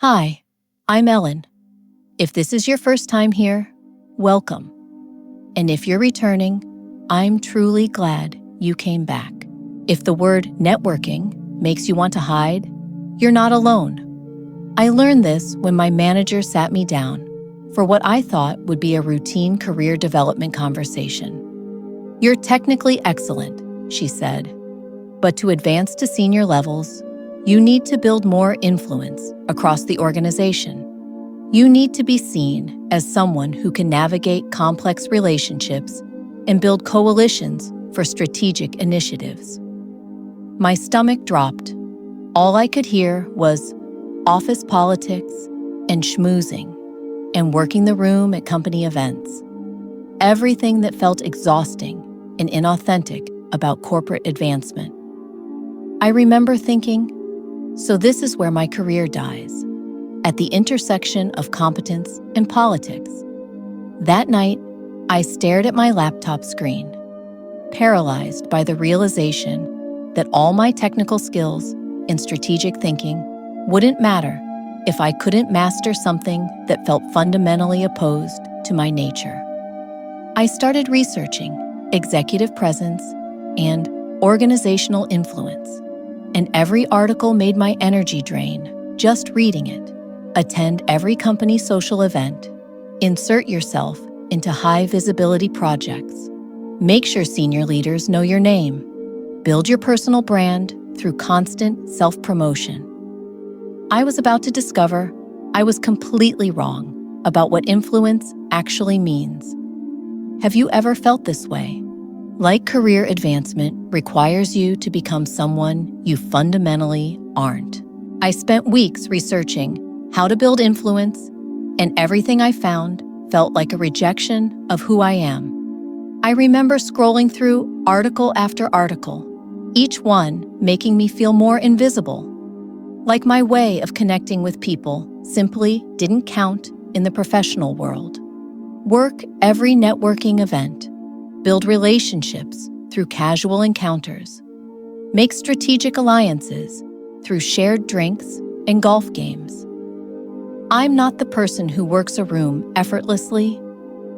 Hi, I'm Ellen. If this is your first time here, welcome. And if you're returning, I'm truly glad you came back. If the word networking makes you want to hide, you're not alone. I learned this when my manager sat me down for what I thought would be a routine career development conversation. "You're technically excellent," she said, "but to advance to senior levels, you need to build more influence across the organization. You need to be seen as someone who can navigate complex relationships and build coalitions for strategic initiatives." My stomach dropped. All I could hear was office politics and schmoozing and working the room at company events. Everything that felt exhausting and inauthentic about corporate advancement. I remember thinking, so this is where my career dies, at the intersection of competence and politics. That night, I stared at my laptop screen, paralyzed by the realization that all my technical skills and strategic thinking wouldn't matter if I couldn't master something that felt fundamentally opposed to my nature. I started researching executive presence and organizational influence, and every article made my energy drain just reading it. Attend every company social event. Insert yourself into high-visibility projects. Make sure senior leaders know your name. Build your personal brand through constant self-promotion. I was about to discover I was completely wrong about what influence actually means. Have you ever felt this way? Like career advancement requires you to become someone you fundamentally aren't. I spent weeks researching how to build influence, and everything I found felt like a rejection of who I am. I remember scrolling through article after article, each one making me feel more invisible. Like my way of connecting with people simply didn't count in the professional world. Work every networking event. Build relationships through casual encounters. Make strategic alliances through shared drinks and golf games. I'm not the person who works a room effortlessly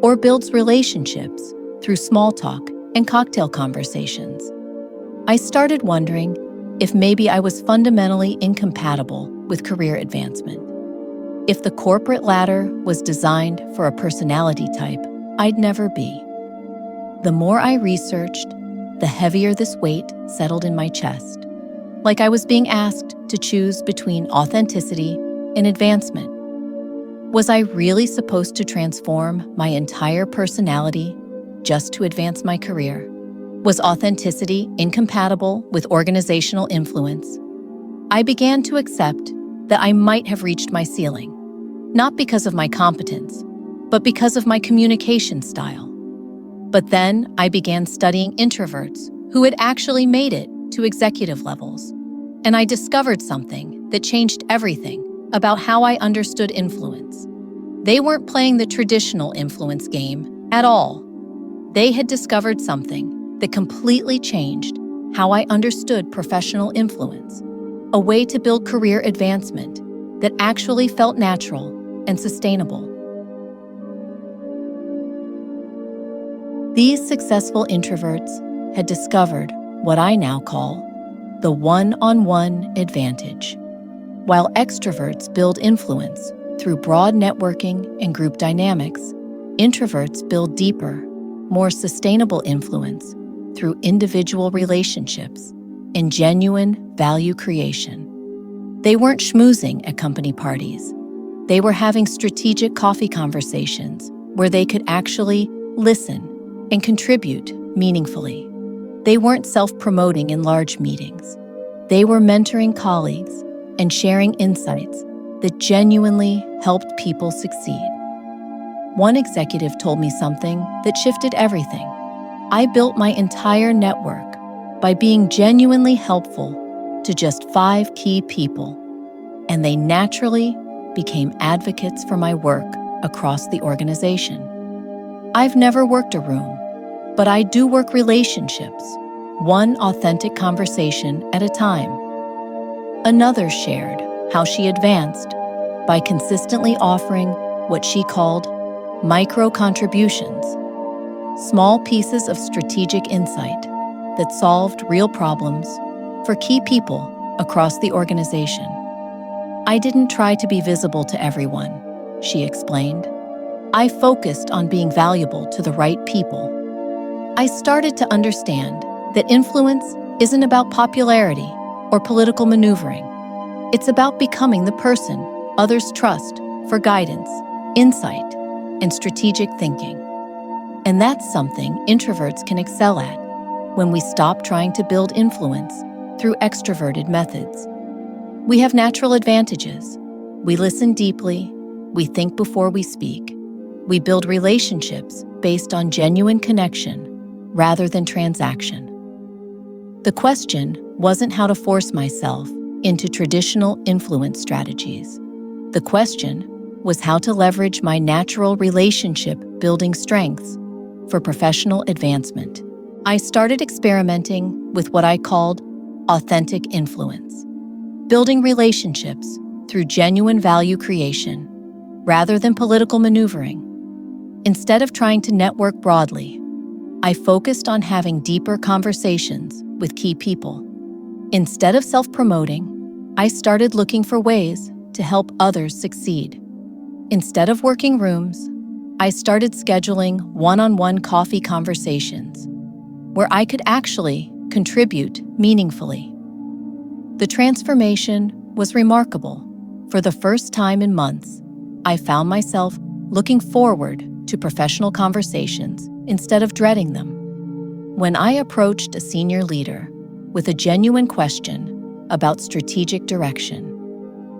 or builds relationships through small talk and cocktail conversations. I started wondering if maybe I was fundamentally incompatible with career advancement. If the corporate ladder was designed for a personality type I'd never be. The more I researched, the heavier this weight settled in my chest, like I was being asked to choose between authenticity and advancement. Was I really supposed to transform my entire personality just to advance my career? Was authenticity incompatible with organizational influence? I began to accept that I might have reached my ceiling, not because of my competence, but because of my communication style. But then I began studying introverts who had actually made it to executive levels. And I discovered something that changed everything about how I understood influence. They weren't playing the traditional influence game at all. They had discovered something that completely changed how I understood professional influence, a way to build career advancement that actually felt natural and sustainable. These successful introverts had discovered what I now call the one-on-one advantage. While extroverts build influence through broad networking and group dynamics, introverts build deeper, more sustainable influence through individual relationships and genuine value creation. They weren't schmoozing at company parties. They were having strategic coffee conversations where they could actually listen and contribute meaningfully. They weren't self-promoting in large meetings. They were mentoring colleagues and sharing insights that genuinely helped people succeed. One executive told me something that shifted everything. I built my entire network by being genuinely helpful to just 5 key people, and they naturally became advocates for my work across the organization. I've never worked a room, but I do work relationships, one authentic conversation at a time. Another shared how she advanced by consistently offering what she called micro contributions, small pieces of strategic insight that solved real problems for key people across the organization. I didn't try to be visible to everyone, she explained. I focused on being valuable to the right people. I started to understand that influence isn't about popularity or political maneuvering. It's about becoming the person others trust for guidance, insight, and strategic thinking. And that's something introverts can excel at when we stop trying to build influence through extroverted methods. We have natural advantages. We listen deeply, we think before we speak, we build relationships based on genuine connection rather than transaction. The question wasn't how to force myself into traditional influence strategies. The question was how to leverage my natural relationship-building strengths for professional advancement. I started experimenting with what I called authentic influence, building relationships through genuine value creation rather than political maneuvering. Instead of trying to network broadly, I focused on having deeper conversations with key people. Instead of self-promoting, I started looking for ways to help others succeed. Instead of working rooms, I started scheduling one-on-one coffee conversations where I could actually contribute meaningfully. The transformation was remarkable. For the first time in months, I found myself looking forward to professional conversations instead of dreading them. When I approached a senior leader with a genuine question about strategic direction,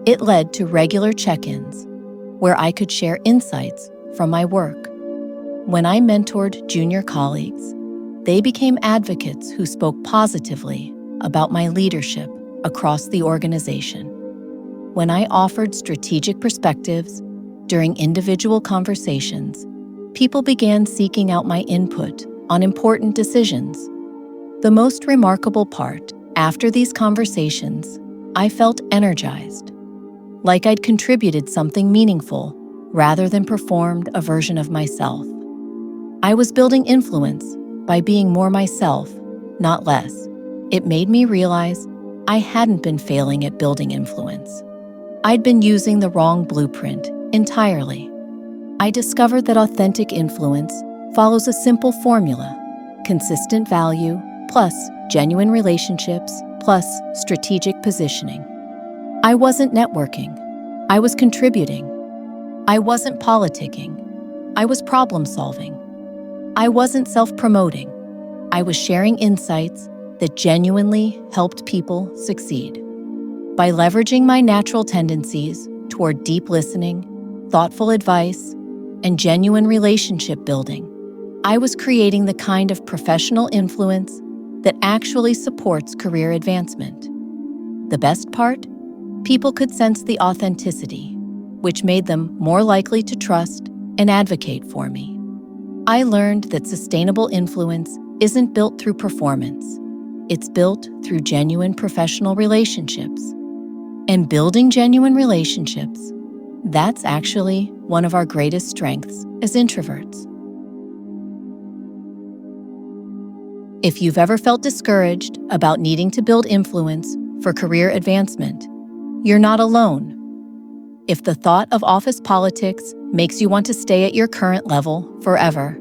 it led to regular check-ins where I could share insights from my work. When I mentored junior colleagues, they became advocates who spoke positively about my leadership across the organization. When I offered strategic perspectives during individual conversations, people began seeking out my input on important decisions. The most remarkable part, after these conversations, I felt energized, like I'd contributed something meaningful rather than performed a version of myself. I was building influence by being more myself, not less. It made me realize I hadn't been failing at building influence. I'd been using the wrong blueprint entirely. I discovered that authentic influence follows a simple formula: consistent value plus genuine relationships plus strategic positioning. I wasn't networking. I was contributing. I wasn't politicking. I was problem solving. I wasn't self-promoting. I was sharing insights that genuinely helped people succeed. By leveraging my natural tendencies toward deep listening, thoughtful advice, and genuine relationship building, I was creating the kind of professional influence that actually supports career advancement. The best part? People could sense the authenticity, which made them more likely to trust and advocate for me. I learned that sustainable influence isn't built through performance. It's built through genuine professional relationships. And building genuine relationships, that's actually one of our greatest strengths as introverts. If you've ever felt discouraged about needing to build influence for career advancement, you're not alone. If the thought of office politics makes you want to stay at your current level forever,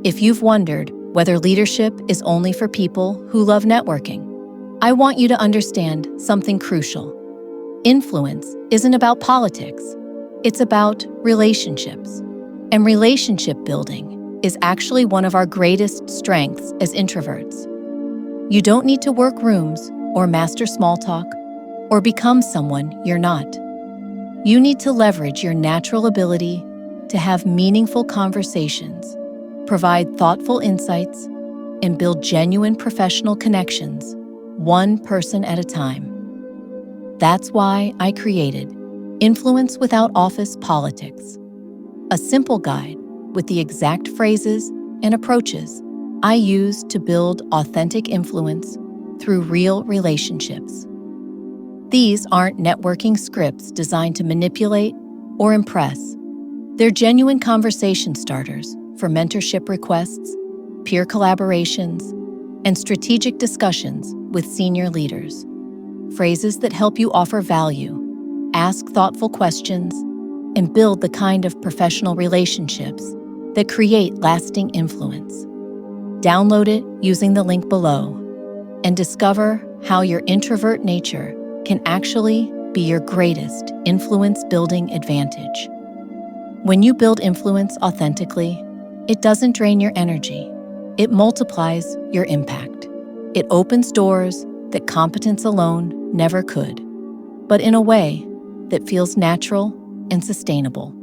if you've wondered whether leadership is only for people who love networking, I want you to understand something crucial. Influence isn't about politics. It's about relationships. And relationship building is actually one of our greatest strengths as introverts. You don't need to work rooms or master small talk or become someone you're not. You need to leverage your natural ability to have meaningful conversations, provide thoughtful insights, and build genuine professional connections, one person at a time. That's why I created Influence Without Office Politics, a simple guide with the exact phrases and approaches I use to build authentic influence through real relationships. These aren't networking scripts designed to manipulate or impress. They're genuine conversation starters for mentorship requests, peer collaborations, and strategic discussions with senior leaders. Phrases that help you offer value, ask thoughtful questions, and build the kind of professional relationships that create lasting influence. Download it using the link below and discover how your introvert nature can actually be your greatest influence-building advantage. When you build influence authentically, it doesn't drain your energy. It multiplies your impact. It opens doors that competence alone never could, but in a way that feels natural and sustainable.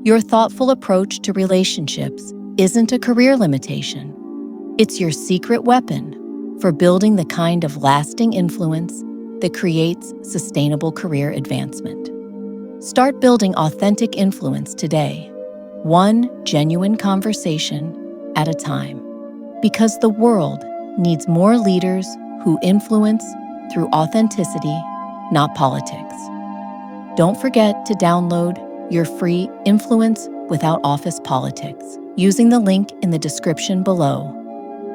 Your thoughtful approach to relationships isn't a career limitation. It's your secret weapon for building the kind of lasting influence that creates sustainable career advancement. Start building authentic influence today, one genuine conversation at a time, because the world needs more leaders who influence through authenticity, not politics. Don't forget to download your free Influence Without Office Politics using the link in the description below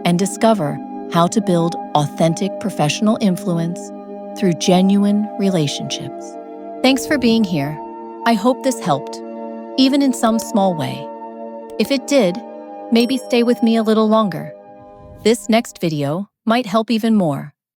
and discover how to build authentic professional influence through genuine relationships. Thanks for being here. I hope this helped, even in some small way. If it did, maybe stay with me a little longer. This next video might help even more.